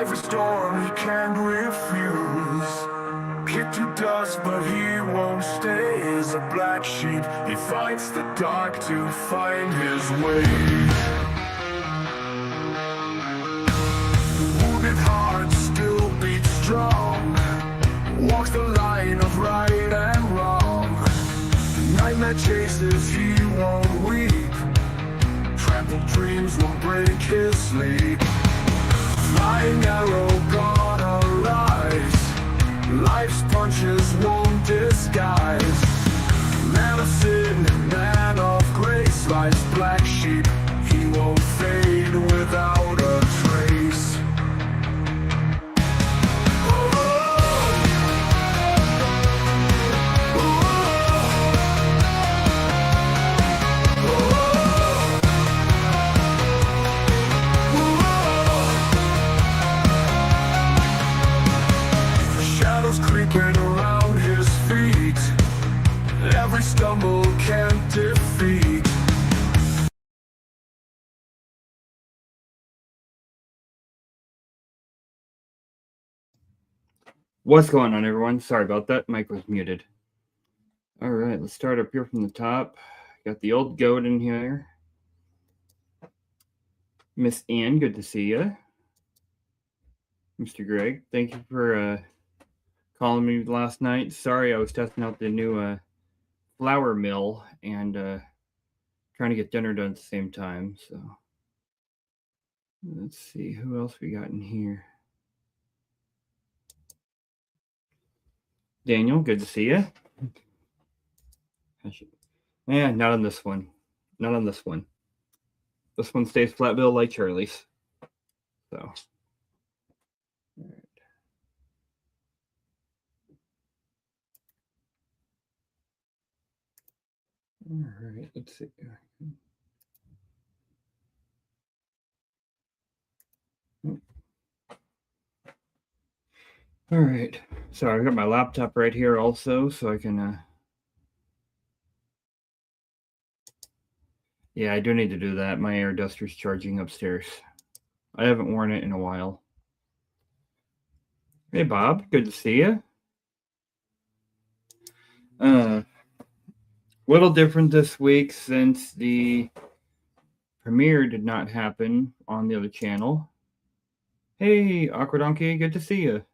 life a storm he can't refuse. Kicked to dust, but he won't stay. As a black sheep, he fights the dark to find his way. Wounded heart still beats strong, walks the line of right and wrong. Nightmare chases, he won't weep. Trampled dreams won't break his sleep. Flying arrow gonna rise, life's punches won't disguise. Man of sin, man of grace, life's black sheep, he won't fade without a trace. Creeping around his feet, every stumble can't defeat. What's going on, everyone? Sorry about that. Mic was muted. All right, let's start up here from the top. Got the old goat in here. Miss Ann, good to see you. Mr. Greg, thank you for calling me last night. Sorry, I was testing out the new flour mill and trying to get dinner done at the same time. So let's see who else we got in here. Daniel, good to see you. Yeah, not on this one. Not on this one. This one stays flat bill like Charlie's. So. All right, let's see. All right, so I got my laptop right here also, so I can. Yeah, I do need to do that. My air duster's charging upstairs. I haven't worn it in a while. Hey, Bob, good to see you. Little different this week since the premiere did not happen on the other channel. Hey, Awkward Donkey, good to see you.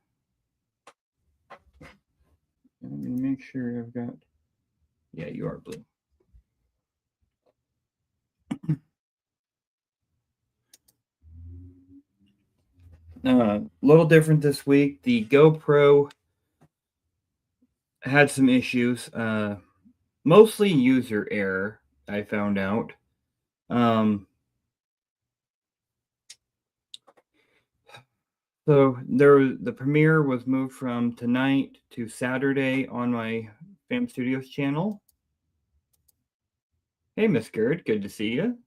Let me make sure I've got... Yeah, you are blue. Little different this week. The GoPro had some issues. Mostly user error, I found out. So the premiere was moved from tonight to Saturday on my Fam Studios channel. Hey, Miss Gerd, good to see you.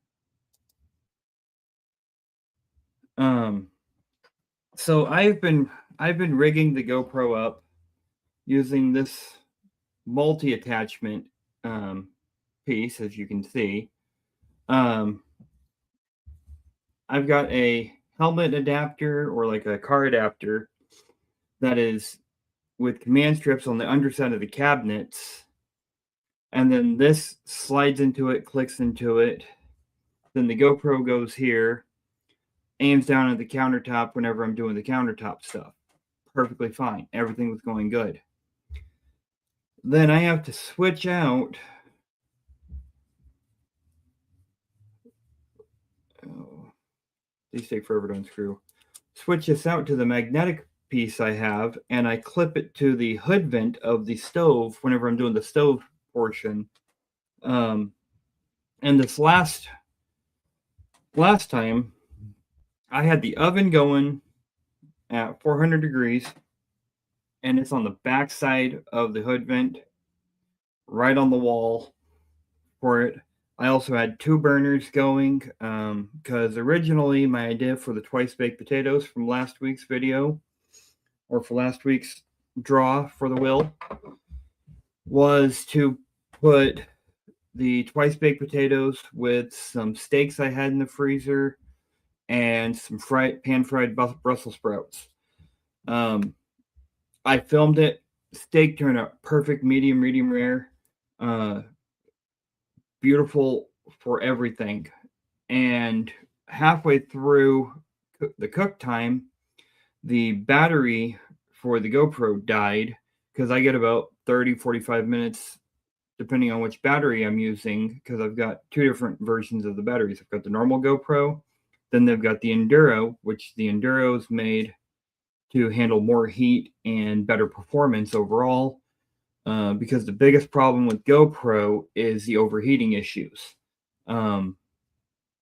So I've been rigging the GoPro up using this multi-attachment piece, as you can see. I've got a helmet adapter, or like a car adapter, that is with command strips on the underside of the cabinets, and then this slides into it, clicks into it, then the GoPro goes here, aims down at the countertop whenever I'm doing the countertop stuff. Perfectly fine. Everything was going good. Then I have to switch out. Oh, these take forever to unscrew. Switch this out to the magnetic piece I have, and I clip it to the hood vent of the stove whenever I'm doing the stove portion. And this last time, I had the oven going at 400 degrees, and it's on the back side of the hood vent, right on the wall for it. I also had 2 burners going, because originally my idea for the twice baked potatoes from last week's video, or for last week's draw for the wheel, was to put the twice baked potatoes with some steaks I had in the freezer and some pan-fried Brussels sprouts. I filmed it. Steak turned out perfect, medium rare. Uh, Beautiful for everything. And halfway through the cook time, the battery for the GoPro died because I get about 30, 45 minutes depending on which battery I'm using, because I've got two different versions of the batteries. I've got the normal GoPro, then they've got the Enduro, which the Enduro is made to handle more heat and better performance overall. Because the biggest problem with GoPro is the overheating issues. And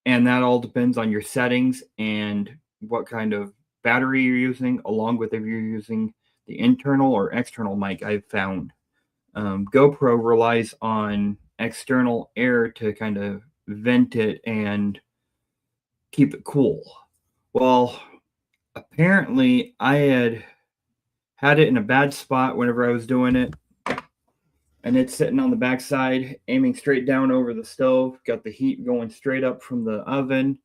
that all depends on your settings and what kind of battery you're using, along with if you're using the internal or external mic. I've found GoPro relies on external air to kind of vent it and keep it cool. Well, apparently I had it in a bad spot whenever I was doing it, and it's sitting on the backside, aiming straight down over the stove, got the heat going straight up from the oven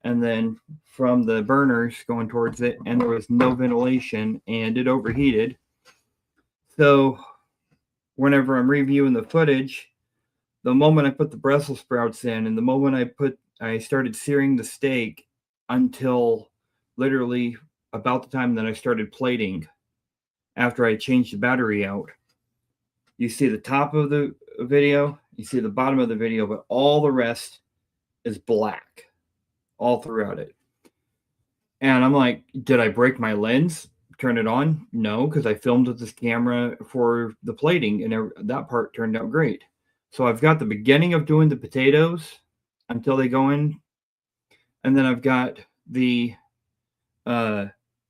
and then from the burners going towards it, and there was no ventilation and it overheated. So whenever I'm reviewing the footage, the moment I put the Brussels sprouts in and the moment I started searing the steak until literally about the time that I started plating after I changed the battery out. You see the top of the video, you see the bottom of the video, but all the rest is black all throughout it. And I'm like, did I break my lens? Turn it on? No, because I filmed with this camera for the plating, and that part turned out great. So I've got the beginning of doing the potatoes until they go in, and then I've got the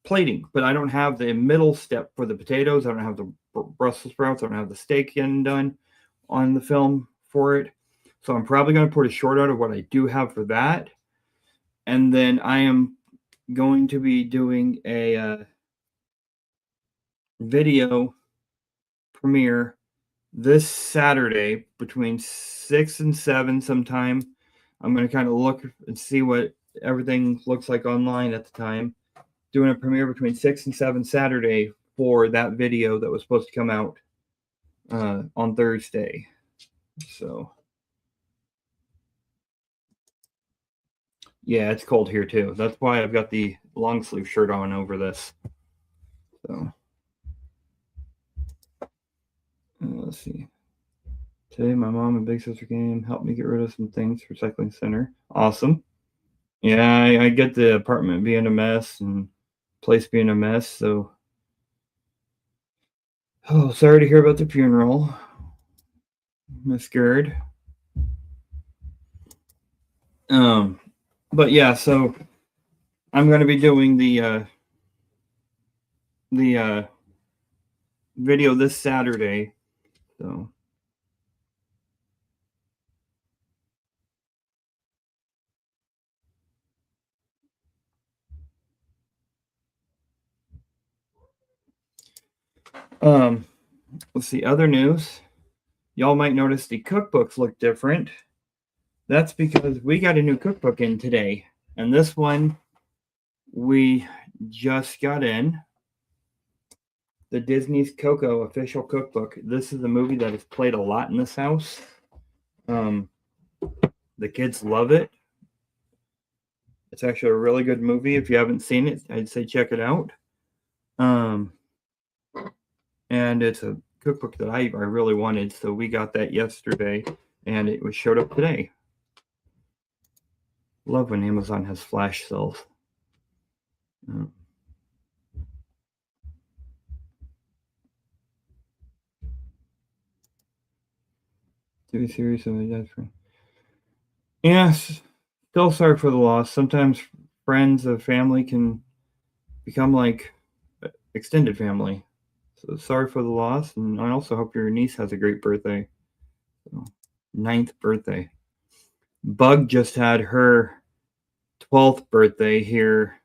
plating, but I don't have the middle step for the potatoes. I don't have the Brussels sprouts. I don't have the steak getting done on the film for it. So I'm probably going to put a short out of what I do have for that. And then I am going to be doing a video premiere this Saturday between 6 and 7 sometime. I'm going to kind of look and see what everything looks like online at the time. Doing a premiere between 6 and 7 Saturday for that video that was supposed to come out on Thursday. So, yeah, it's cold here too. That's why I've got the long sleeve shirt on over this. So, let's see. Today, my mom and big sister came, helped me get rid of some things, recycling center. Awesome. Yeah, I get the apartment being a mess and place being a mess. So, sorry to hear about the funeral, Miss Gerd. But yeah, so I'm going to be doing the video this Saturday. So. Let's see, other news. Y'all might notice the cookbooks look different. That's because we got a new cookbook in today. And this one we just got in. The Disney's Coco official cookbook. This is a movie that is played a lot in this house. The kids love it. It's actually a really good movie. If you haven't seen it, I'd say check it out. And it's a cookbook that I really wanted, so we got that yesterday, and it was showed up today. Love when Amazon has flash sales. TV series of my dad's friend. Yes, still sorry for the loss. Sometimes friends of family can become like extended family. So sorry for the loss, and I also hope your niece has a great birthday. So, 9th birthday. Bug just had her 12th birthday here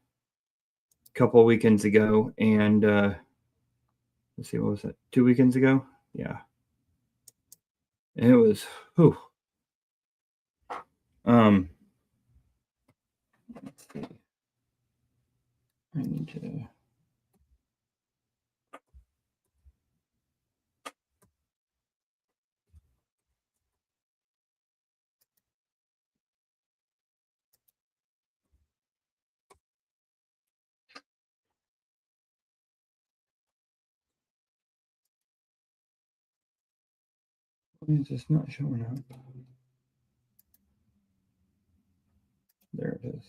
a couple weekends ago, and let's see, what was that? 2 weekends ago? Yeah. It was whew. Let's see. I need to. Why is this not showing up? There it is.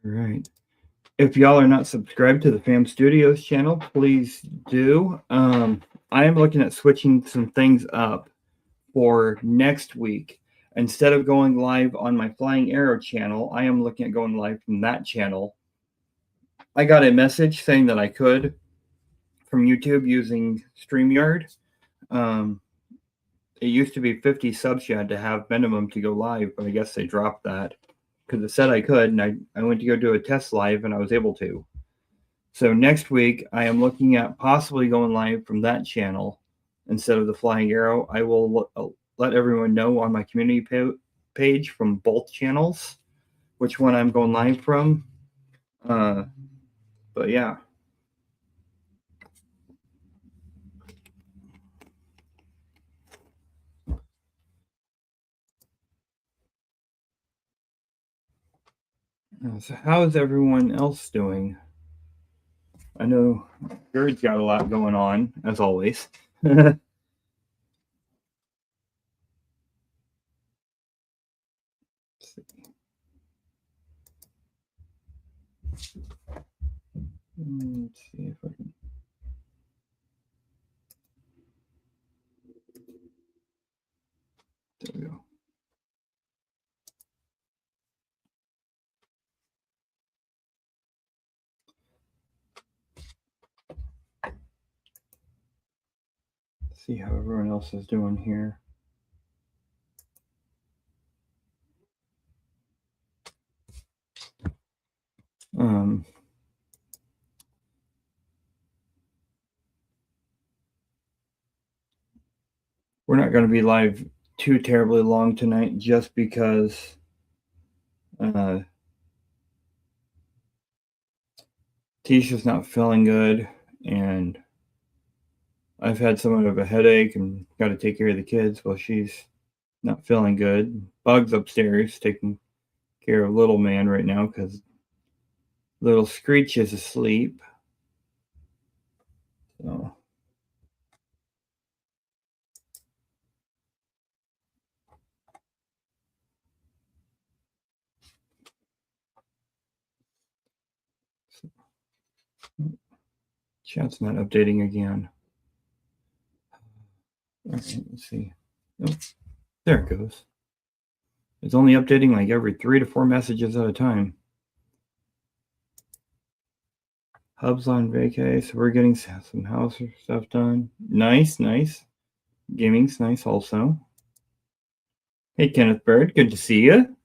All right. If y'all are not subscribed to the Fam Studios channel, please do. I am looking at switching some things up for next week. Instead of going live on my Flying Arrow channel, I am looking at going live from that channel. I got a message saying that I could from YouTube using StreamYard. It used to be 50 subs you had to have minimum to go live, but I guess they dropped that because it said I could, and I went to go do a test live, and I was able to. So next week, I am looking at possibly going live from that channel instead of the Flying Arrow. I will let everyone know on my community page from both channels which one I'm going live from. But yeah. So how is everyone else doing? I know Gerd's got a lot going on, as always. Let's see if I can. There we go. Let's see how everyone else is doing here. We're not going to be live too terribly long tonight just because Tisha's not feeling good, and I've had somewhat of a headache and got to take care of the kids while she's not feeling good. Bug's upstairs taking care of little man right now because little Screech is asleep. So chat's not updating again. All right, let's see. Oh, there it goes. It's only updating like every 3 to 4 messages at a time. Hub's on vacay, so we're getting some house stuff done. Nice, nice. Gaming's nice also. Hey, Kenneth Bird, good to see you.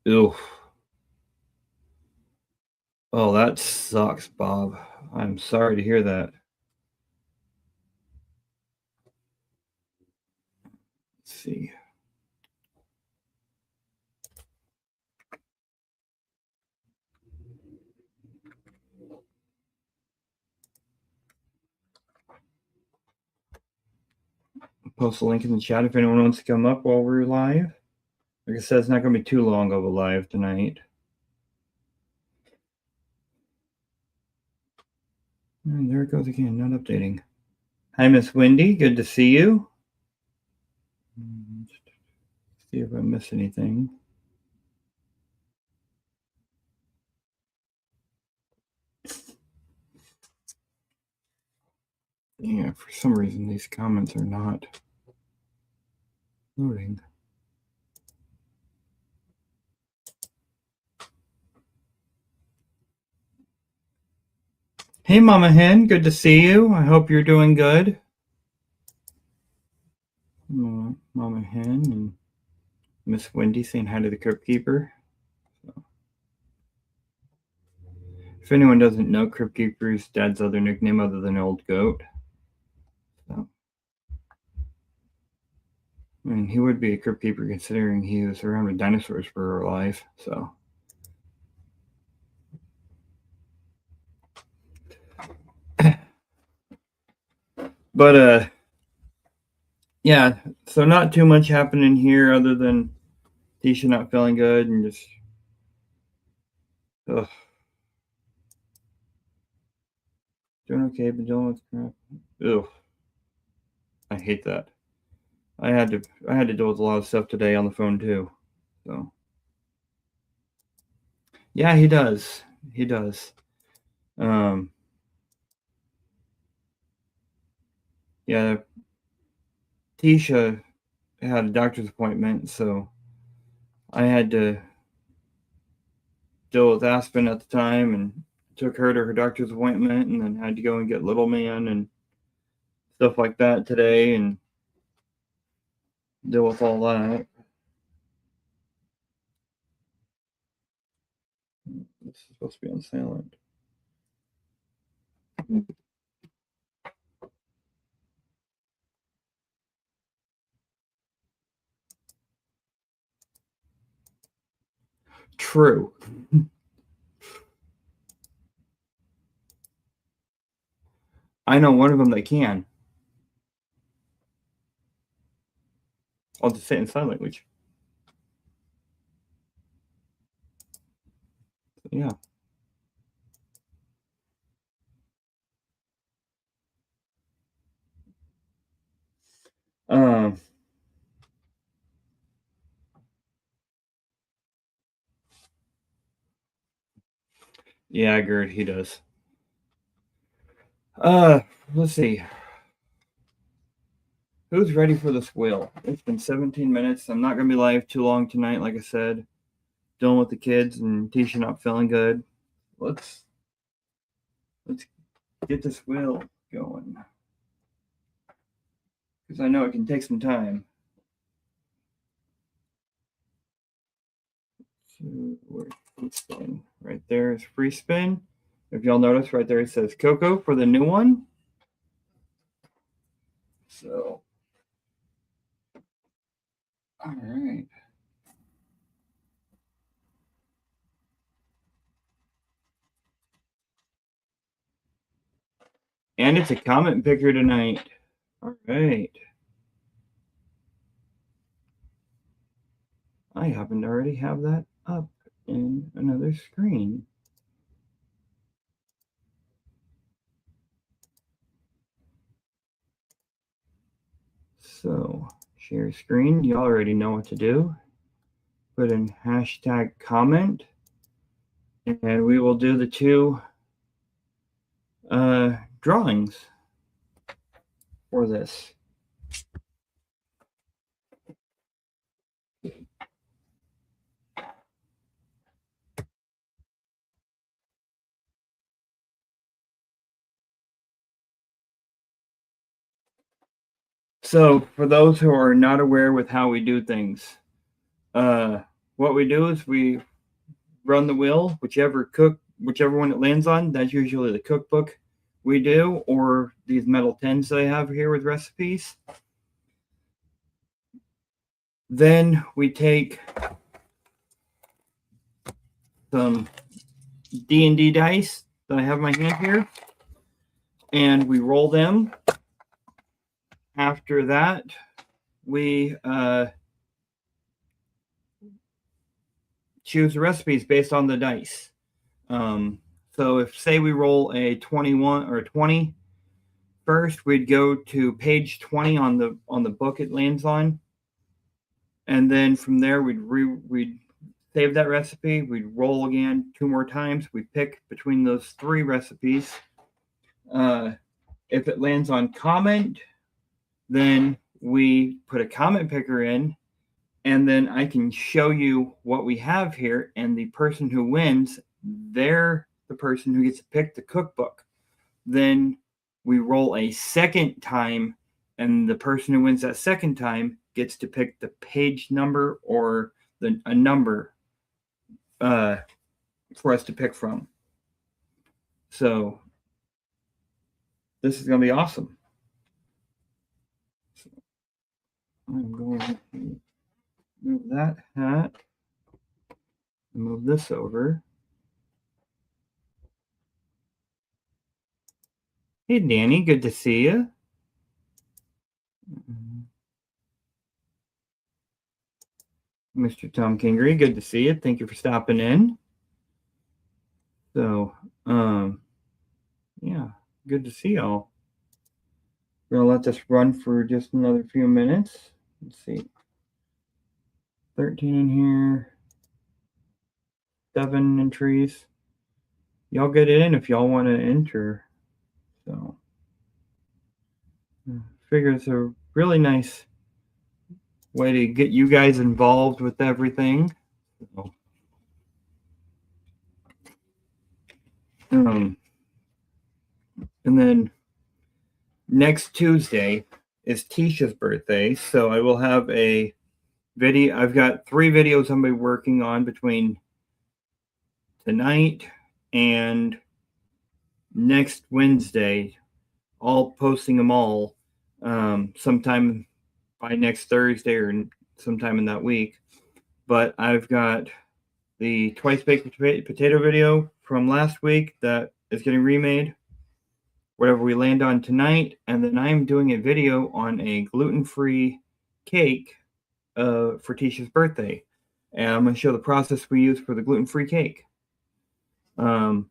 Oof. Oh, that sucks, Bob. I'm sorry to hear that. Let's see. Post a link in the chat if anyone wants to come up while we're live. Like I said, it's not going to be too long of a live tonight. And there it goes again, not updating. Hi, Miss Wendy. Good to see you. See if I miss anything. Yeah, for some reason these comments are not loading. Hey, Mama Hen. Good to see you. I hope you're doing good. Mama Hen and Miss Wendy saying hi to the Crypt Keeper. So, if anyone doesn't know, Crypt Keeper is Dad's other nickname other than Old Goat. So, I mean, he would be a Crypt Keeper considering he was around with dinosaurs for a life. So. But yeah, so not too much happening here other than Tisha not feeling good and just ugh. Doing okay, but dealing with crap. Ugh. I hate that. I had to deal with a lot of stuff today on the phone too. So yeah, he does. He does. Yeah, Tisha had a doctor's appointment, so I had to deal with Aspen at the time and took her to her doctor's appointment and then had to go and get Little Man and stuff like that today and deal with all that. This is supposed to be on silent. True. I know one of them that can. I'll just say it in sign language. Yeah. Um. Yeah, Gerd, he does. Let's see. Who's ready for this wheel? It's been 17 minutes. I'm not gonna be live too long tonight, like I said. Dealing with the kids and Tisha not feeling good. Let's get this wheel going. Because I know it can take some time. So where's free spin? Right there is free spin. If y'all notice right there it says Coco for the new one. So all right. And it's a comment picker tonight. All right. I happen to already have that up in another screen. So share screen, you already know what to do. Put in hashtag comment and we will do the two drawings for this. So for those who are not aware with how we do things, what we do is we run the wheel, whichever one it lands on, that's usually the cookbook we do, or these metal tins that I have here with recipes. Then we take some D&D dice that I have in my hand here, and we roll them. After that, we choose the recipes based on the dice. So if say we roll a 21 or a 20 first, we'd go to page 20 on the book it lands on, and then from there we'd save that recipe. We'd roll again 2 more times. We pick between those 3 recipes. If it lands on comment, then we put a comment picker in, and then I can show you what we have here. And the person who wins, they're the person who gets to pick the cookbook. Then we roll a second time, and the person who wins that second time gets to pick the page number or a number for us to pick from. So this is going to be awesome. So I'm going to move that hat, move this over. Hey, Danny, good to see you. Mr. Tom Kingery, good to see you. Thank you for stopping in. So, yeah, good to see y'all. We're gonna let this run for just another few minutes. Let's see. 13 in here. 7 entries. Y'all get in if y'all want to enter. So, I figure it's a really nice way to get you guys involved with everything. So, and then next Tuesday is Tisha's birthday, so I will have a video. I've got 3 videos I'm going to be working on between tonight and next Wednesday. All posting them all sometime by next Thursday or sometime in that week. But I've got the twice baked potato video from last week that is getting remade. Whatever we land on tonight, and then I'm doing a video on a gluten-free cake for Tisha's birthday, and I'm going to show the process we use for the gluten-free cake. I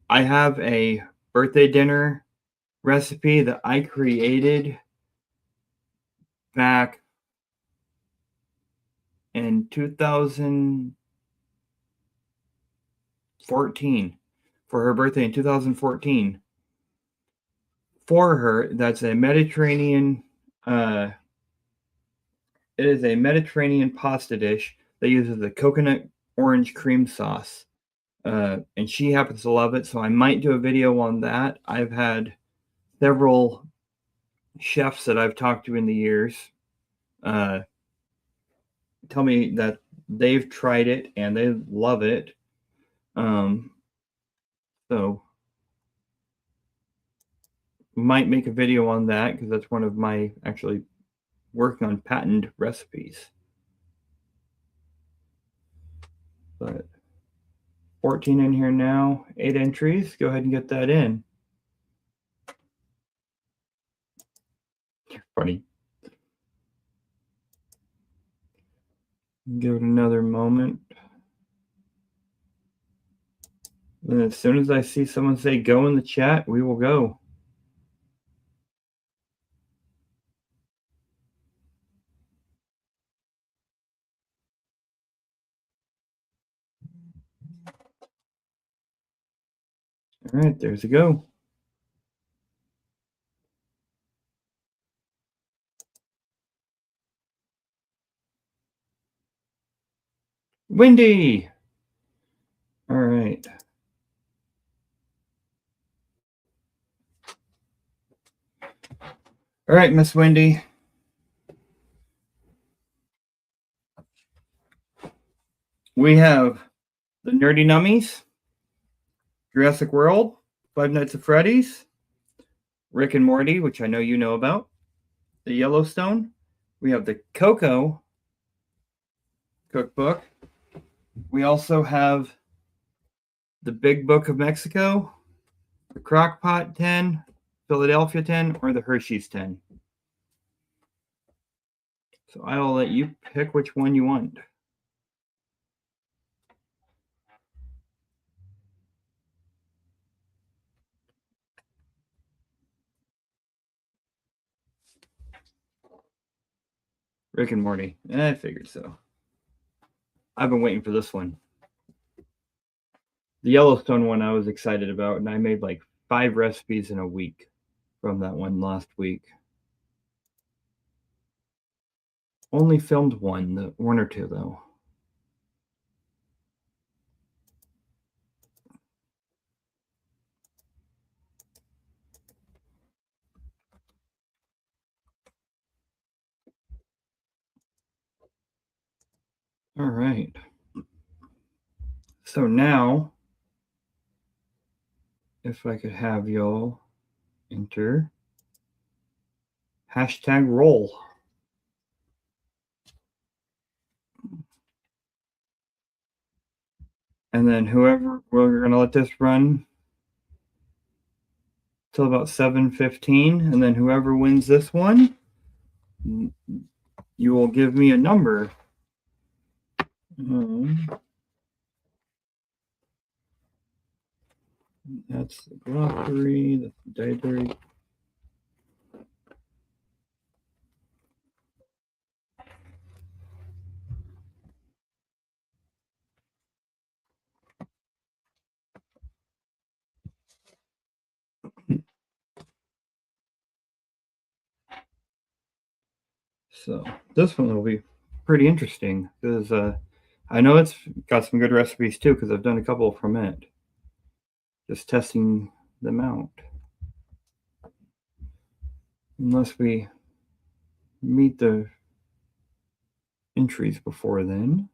have a birthday dinner recipe that I created back in 2014 for her birthday in 2014 for her. That's a Mediterranean it is a Mediterranean pasta dish that uses a coconut orange cream sauce, and she happens to love it, so I might do a video on that. I've had several chefs that I've talked to in the years tell me that they've tried it and they love it. So might make a video on that because that's one of my actually working on patented recipes. But 14 in here now, 8 entries. Go ahead and get that in. Funny. Give it another moment. And as soon as I see someone say go in the chat, we will go. All right, there's a go. Wendy. All right. All right, Miss Wendy. We have the Nerdy Nummies, Jurassic World, Five Nights at Freddy's, Rick and Morty, which I know you know about, the Yellowstone. We have the Coco cookbook. We also have the Big Book of Mexico, the Crockpot 10, Philadelphia 10, or the Hershey's 10. So I will let you pick which one you want. Rick and Morty. I figured so. I've been waiting for this one. The Yellowstone one I was excited about, and I made like 5 recipes in a week from that one last week. Only filmed one or two though. All right. So now, if I could have y'all enter #roll. And then whoever, we're going to let this run till about 7:15. And then whoever wins this one, you will give me a number. That's the glossary, that's the dietary. So this one will be pretty interesting because I know it's got some good recipes too because I've done a couple from it. Just testing them out. Unless we meet the entries before then.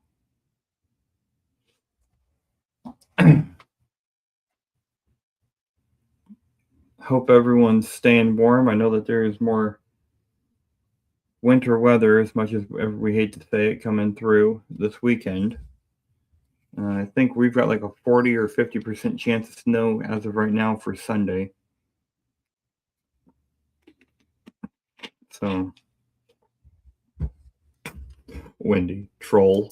Hope everyone's staying warm. I know that there is more winter weather, as much as we hate to say it, coming through this weekend. I think we've got like a 40 or 50% chance of snow as of right now for Sunday. So, windy, troll.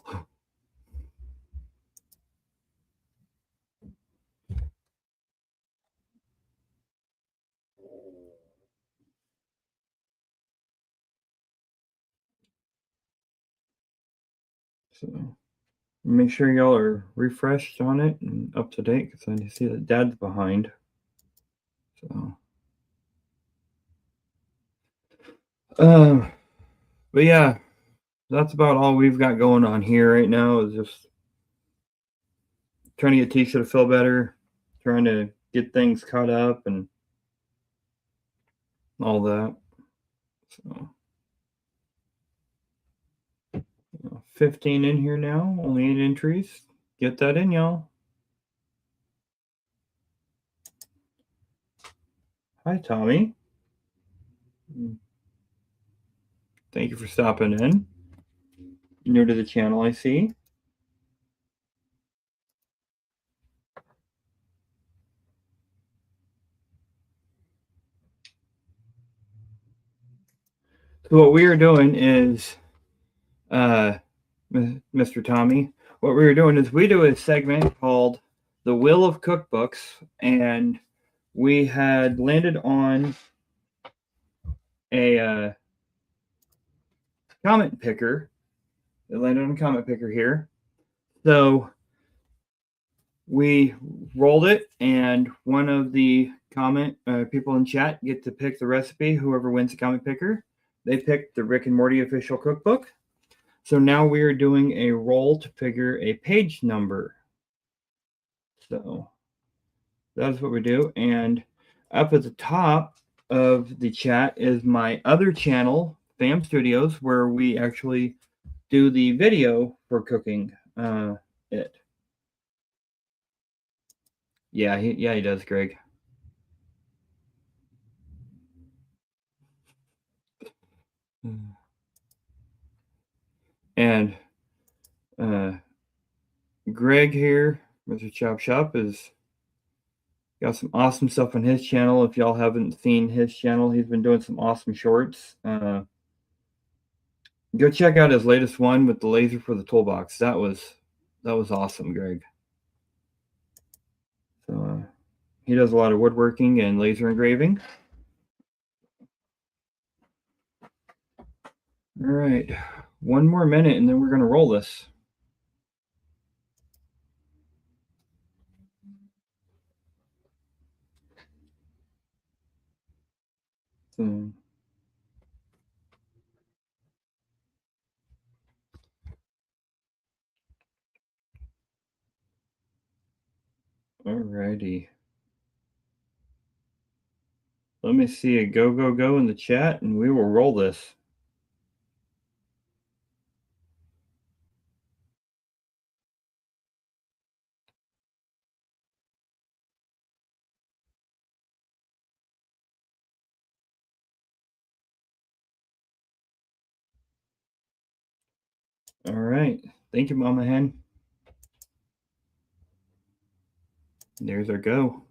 So, make sure y'all are refreshed on it and up to date because I see that Dad's behind. So, but yeah, that's about all we've got going on here right now. Is just trying to get Tisha to feel better, trying to get things caught up and all that. So, 15 in here now, only 8 entries. Get that in, y'all. Hi, Tommy. Thank you for stopping in. New to the channel, I see. So what we are doing is, Mr. Tommy, what we were doing is we do a segment called The Wheel of Cookbooks, and we had landed on a comment picker. It landed on a comment picker here. So we rolled it, and one of the comment people in chat get to pick the recipe. Whoever wins the comment picker, they picked the Rick and Morty official cookbook. So now we are doing a roll to figure a page number. So that's what we do. And up at the top of the chat is my other channel, Fam Studios, where we actually do the video for cooking it. Yeah, he does, Greg. And Greg here, Mr. Chop Shop, is got some awesome stuff on his channel. If y'all haven't seen his channel, he's been doing some awesome shorts. Go check out his latest one with the laser for the toolbox. That was awesome, Greg. So he does a lot of woodworking and laser engraving. All right, one more minute and then we're gonna roll this. So, alrighty. Let me see a go, go, go in the chat and we will roll this. All right. Thank you, Mama Hen. There's our go.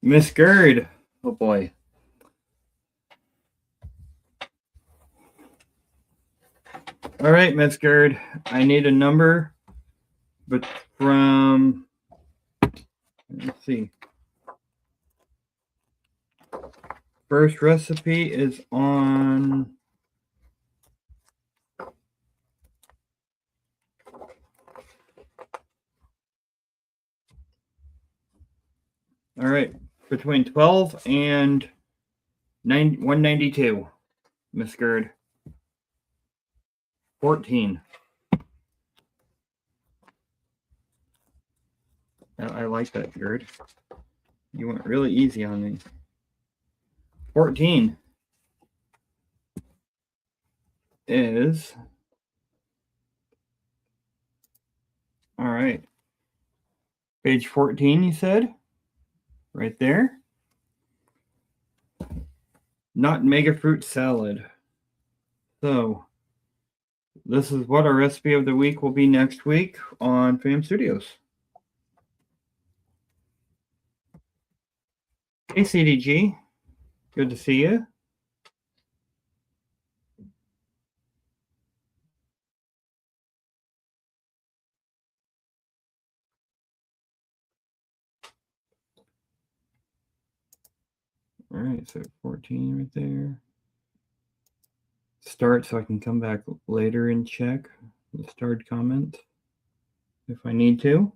Miss Gerd. Oh boy. All right, Miss Gerd. I need a number, but from, let's see. First recipe is on all right, between 12 and 192, Miss Gerd. 14. I like that, Gerd. You went really easy on me. 14 is, all right, page 14, you said? Right there. Not mega fruit salad. So, this is what our recipe of the week will be next week on Fam Studios. Hey, CDG. Good to see you. All right, so 14 right there. Start so I can come back later and check the starred comment if I need to.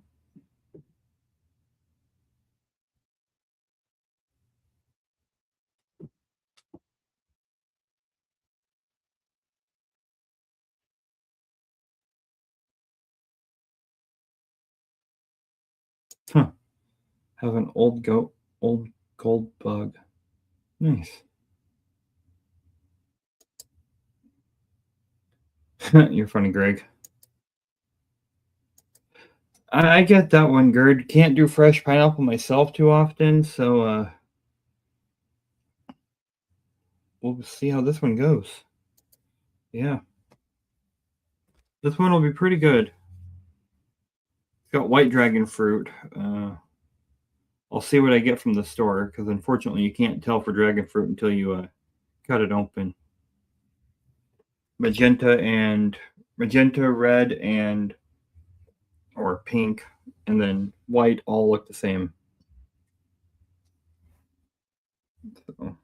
Huh. Have an old gold bug. Nice. You're funny, Greg. I get that one, Gerd. Can't do fresh pineapple myself too often, so we'll see how this one goes. Yeah. This one will be pretty good. It's got white dragon fruit. I'll see what I get from the store, because unfortunately you can't tell for dragon fruit until you cut it open. Magenta, red, and or pink, and then white all look the same. So,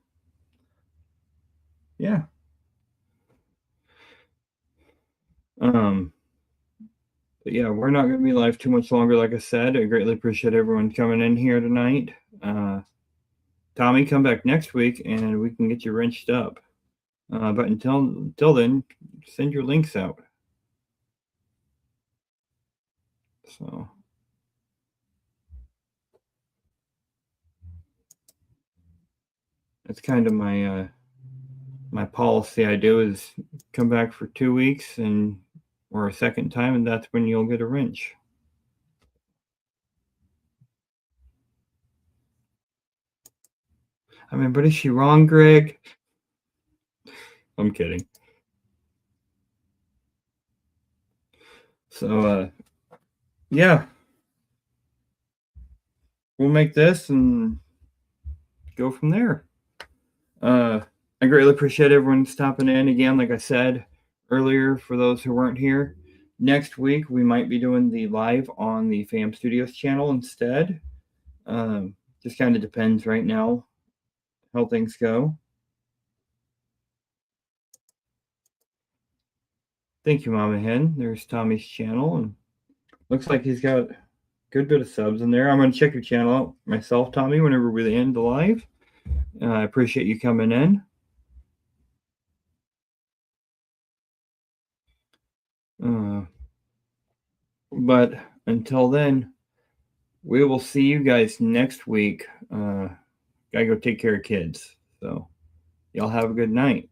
yeah. But yeah, we're not going to be live too much longer. Like I said, I greatly appreciate everyone coming in here tonight. Tommy, come back next week and we can get you wrenched up. But until then, send your links out. So that's kind of my my policy. I do is come back for 2 weeks or a second time, and that's when you'll get a wrench. I mean, but is she wrong, Greg? I'm kidding. So yeah, we'll make this and go from there. I greatly appreciate everyone stopping in again. Like I said earlier, for those who weren't here, next week we might be doing the live on the Fam Studios channel instead. Just kind of depends right now how things go. Thank you, Mama Hen. There's Tommy's channel, and looks like he's got a good bit of subs in there. I'm going to check your channel out myself, Tommy, whenever we end the live. I appreciate you coming in. But until then, we will see you guys next week. Gotta go take care of kids. So y'all have a good night.